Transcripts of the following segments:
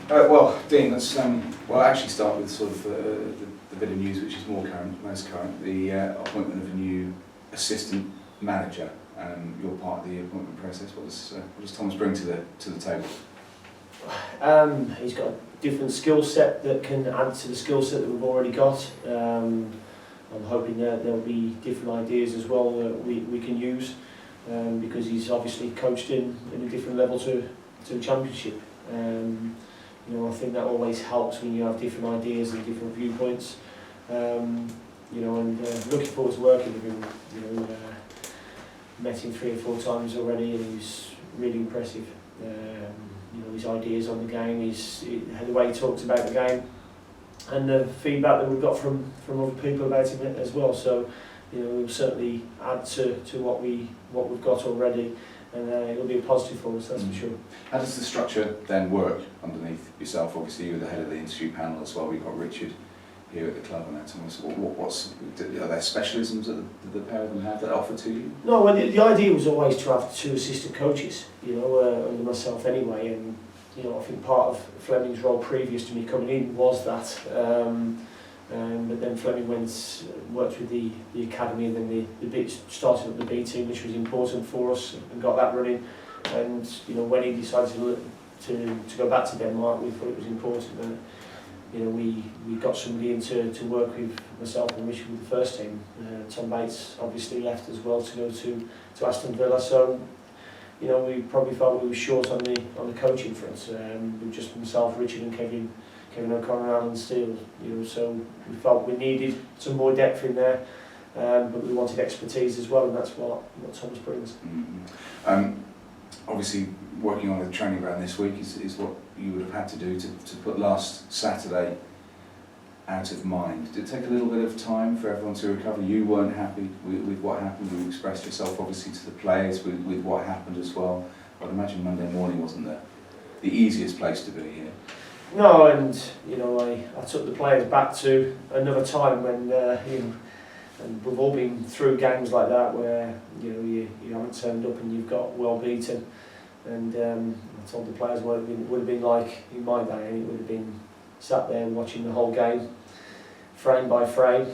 Well, Dean, let's actually start with sort of the bit of news which is most current, the appointment of a new assistant manager. You're part of the appointment process. What does Thomas bring to the table? He's got a different skill set that can add to the skill set that we've already got. I'm hoping that there'll be different ideas as well that we can use, because he's obviously coached in a different level to the Championship. I think that always helps when you have different ideas and different viewpoints. And looking forward to working with him. Met him 3 or 4 times already, and he's really impressive. His ideas on the game, the way he talks about the game, and the feedback that we've got from other people about him as well. So, we'll certainly add to what we've got already, and it'll be a positive for us, that's for sure. How does the structure then work underneath yourself? Obviously, you're the head of the interview panel as well. We've got Richard here at the club, and that. Thomas, are there specialisms that the pair of them have that offer to you? No, well, the idea was always to have 2 assistant coaches, under myself anyway, and I think part of Fleming's role previous to me coming in was that. But then Fleming worked with the academy, and then started up the B team, which was important for us, and got that running. And when he decided to go back to Denmark, we thought it was important that we got somebody in to work with myself and Richard with the first team. Tom Bates obviously left as well to go to Aston Villa, so we probably felt we were short on the coaching front. With just myself, Richard, and Kevin O'Connor, Alan Steele. So we felt we needed some more depth in there, but we wanted expertise as well, and that's what Thomas brings. Mm-hmm. Obviously, working on the training ground this week is what you would have had to do to put last Saturday out of mind. Did it take a little bit of time for everyone to recover? You weren't happy with what happened. You expressed yourself obviously to the players with what happened as well. I'd imagine Monday morning wasn't the easiest place to be here. No, and I took the players back to another time when and we've all been through games like that where you haven't turned up and you've got well beaten. And I told the players what it would have been like in my day, and it would have been sat there watching the whole game, frame by frame,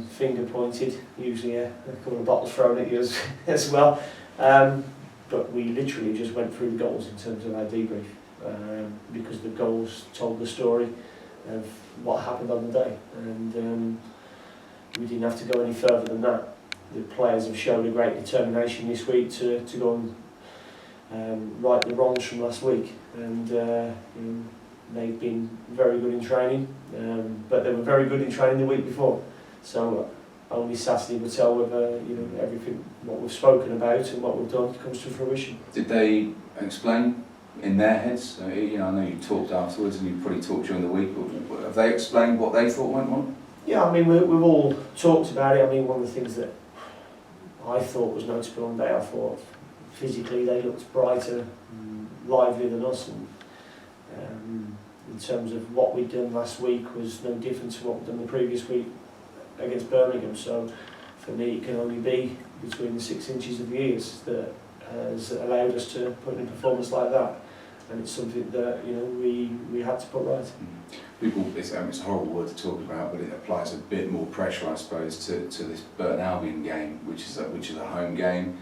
finger pointed, usually a couple of bottles thrown at you as well. But we literally just went through the goals in terms of our debrief, because the goals told the story of what happened on the day, and we didn't have to go any further than that. The players have shown a great determination this week to go and right the wrongs from last week, and they've been very good in training, but they were very good in training the week before. So only Saturday will tell whether everything what we've spoken about and what we've done comes to fruition. Did they explain in their heads? I know you talked afterwards, and you probably talked during the week. Have they explained what they thought went wrong? Yeah, I mean we've all talked about it. I mean, one of the things that I thought was noticeable on the day, I thought physically they looked brighter, livelier than us, and in terms of what we'd done last week was no different to what we'd done the previous week against Birmingham. So for me, it can only be between the 6 inches of the ears that has allowed us to put in a performance like that, and it's something that we had to put right. People, it's a horrible word to talk about, but it applies a bit more pressure, I suppose, to this Burton Albion game, which is a home game.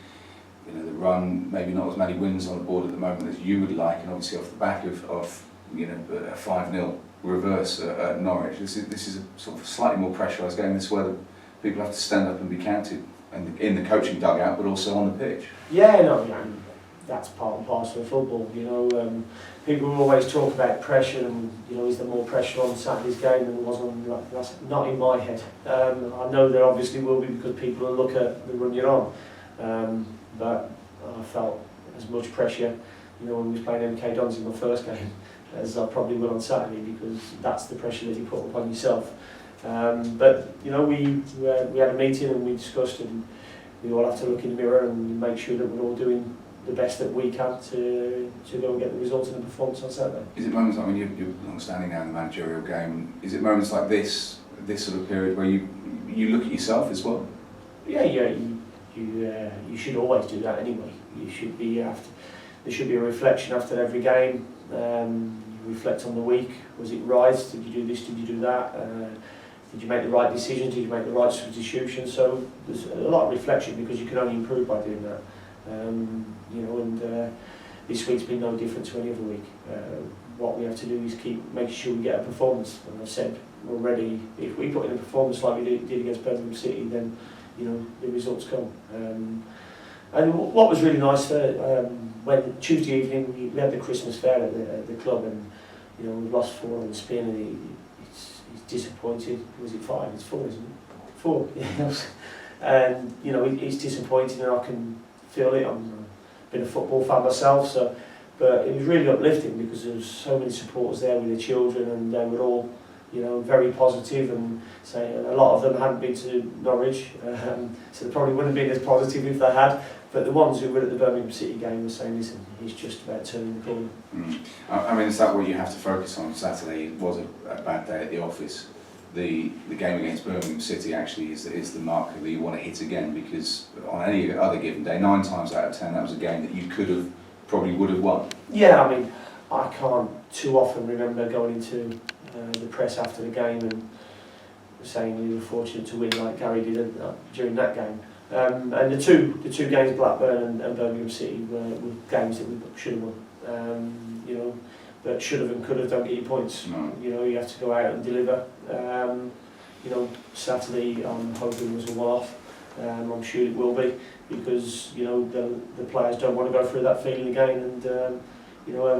The run, maybe not as many wins on the board at the moment as you would like, and obviously off the back of a 5-0 reverse at Norwich. This is a sort of slightly more pressurised game. This is where people have to stand up and be counted, and in the coaching dugout, but also on the pitch. Yeah, no, that's part and parcel of football. People will always talk about pressure, and is there more pressure on Saturday's game than there was on? That's not in my head. I know there obviously will be, because people will look at the run you're on. But I felt as much pressure, when we was playing MK Dons in my first game, as I probably will on Saturday, because that's the pressure that you put upon yourself. But we had a meeting and we discussed, and we all have to look in the mirror and make sure that we're all doing the best that we can to go and get the results in the performance on Saturday. Is it moments like, you're long standing now in the managerial game, is it moments like this sort of period where you look at yourself as well? Yeah, you should always do that anyway. You should be there should be a reflection after every game. reflect on the week. Was it right? Did you do this? Did you do that? Did you make the right decisions? Did you make the right substitution? So there's a lot of reflection because you can only improve by doing that. This week's been no different to any other week. What we have to do is keep making sure we get a performance. And I've said already, if we put in a performance like we did against Birmingham City, then the results come. And what was really nice when Tuesday evening we had the Christmas fair at the club, and we've lost 4 on the spin, and he's disappointed. Was it 5? It's 4, isn't it? 4. And it's disappointing, and I can feel it. I've been a football fan myself, but it was really uplifting because there was so many supporters there with their children, and they were all very positive, and saying a lot of them hadn't been to Norwich, so they probably wouldn't have been as positive if they had. But the ones who were at the Birmingham City game were saying, listen, he's just about turning the corner. I mean, is that what you have to focus on? Saturday was a bad day at the office. The game against Birmingham City actually is the marker that you want to hit again, because on any other given day, 9 times out of 10, that was a game that you probably would have won. Yeah, I mean, I can't too often remember going into the press after the game and saying we were fortunate to win like Gary did during that game. And the two games, Blackburn and Birmingham City, were games that we should have won. But should have and could have don't get you points. No. You have to go out and deliver. Saturday I'm hoping was a one-off. I'm sure it will be, because the players don't want to go through that feeling again, and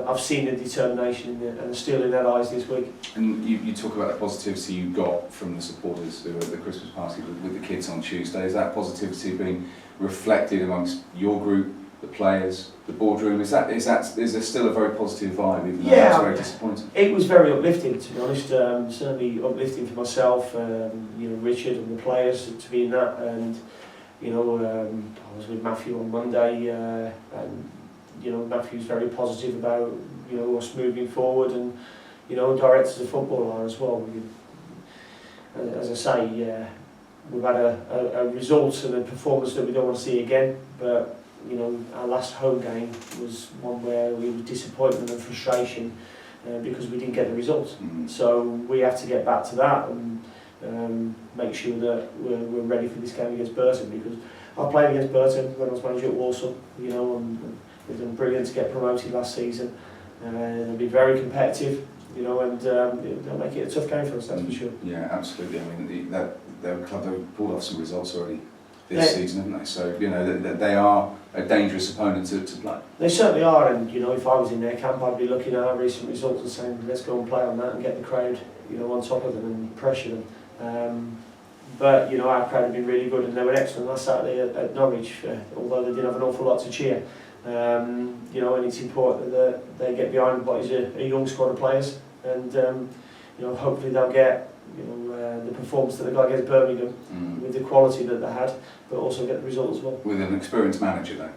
I've seen the determination and still in their eyes this week. And you talk about the positivity you got from the supporters who were at the Christmas party with the kids on Tuesday. Is that positivity being reflected amongst your group, the players, the boardroom? Is there still a very positive vibe, even though it's very disappointing? It was very uplifting, to be honest. Certainly uplifting for myself, Richard and the players to be in that. And I was with Matthew on Monday, and Matthew's very positive about us moving forward, and directors of football are as well. As I say, we've had a result and a performance that we don't want to see again, but our last home game was one where we were disappointment and frustration because we didn't get the results. So we have to get back to that and make sure that we're ready for this game against Burton, because I played against Burton when I was manager at Walsall, and they've done brilliant to get promoted last season. They'll be very competitive, and they'll make it a tough game for us, that's for sure. Yeah, absolutely. I mean, they've pulled off some results already this season, haven't they? So they are a dangerous opponent to play. They certainly are, and if I was in their camp, I'd be looking at our recent results and saying, let's go and play on that and get the crowd, on top of them and pressure them. But our crowd have been really good, and they were excellent last Saturday at Norwich, although they didn't have an awful lot to cheer. And it's important that they get behind what is a young squad of players, and hopefully they'll get the performance that they got against Birmingham with the quality that they had, but also get the result as well. With an experienced manager, though.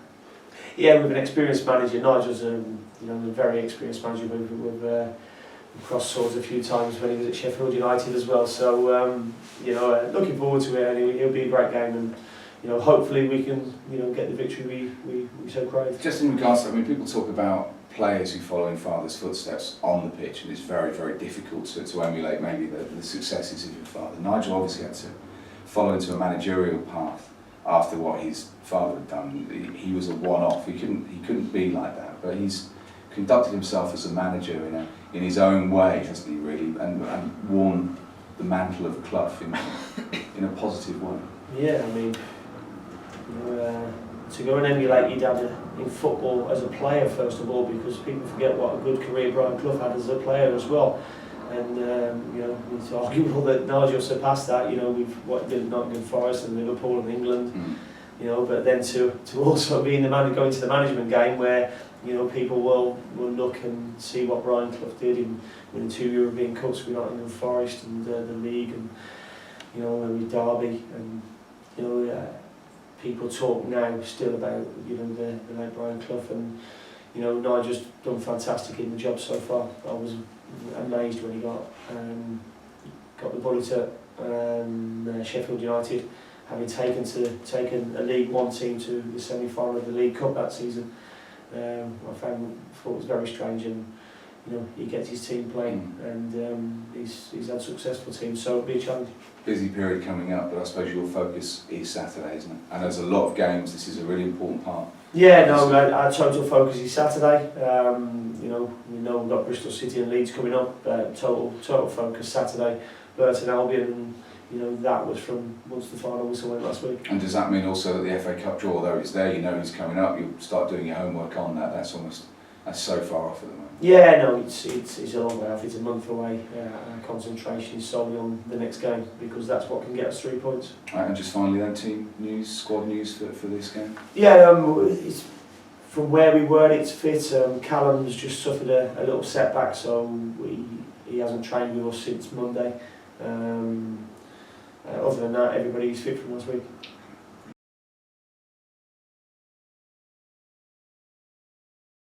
Yeah, with an experienced manager. Nigel's a very experienced manager. We've crossed swords a few times when he was at Sheffield United as well. So looking forward to it, and it'll be a great game, and hopefully we can get the victory we so crave. Just in regards to, people talk about players who follow in father's footsteps on the pitch, and it's very, very difficult to emulate maybe the successes of your father. Nigel obviously had to follow into a managerial path after what his father had done. He was a one-off. He couldn't be like that, but he's conducted himself as a manager in his own way, hasn't he, really, and worn the mantle of Clough in a positive way. Yeah, to go and emulate your dad in football as a player, first of all, because people forget what a good career Brian Clough had as a player as well. And it's arguable that Nigel surpassed that, with what did Nottingham Forest and Liverpool and England, but then to also be in going to the management game where people will look and see what Brian Clough did in winning 2 European Cups with Nottingham Forest and the league, and with Derby, and people talk now still about the late Brian Clough, and Nigel's done fantastic in the job so far. I was amazed when he got the bullet at Sheffield United, having taken a League One team to the semi-final of the League Cup that season. I thought it was very strange, and he gets his team playing, and he's had successful teams, so it'll be a challenge. Busy period coming up, but I suppose your focus is Saturday, isn't it? And there's a lot of games. This is a really important part. Yeah, no, our total focus is Saturday. We know we've got Bristol City and Leeds coming up. Total focus Saturday. Burton Albion, that was from once the final whistle went last week. And does that mean also that the FA Cup draw, although it's there, it's coming up, you'll start doing your homework on that? That's so far off at the moment. Yeah, no, it's a long way off. It's a month away. Our concentration is solely on the next game because that's what can get us 3 points. Right, and just finally then, team news, squad news for this game? Yeah, it's from where we were, it's fit. Callum's just suffered a little setback, so he hasn't trained with us since Monday. Other than that, everybody's fit from last week.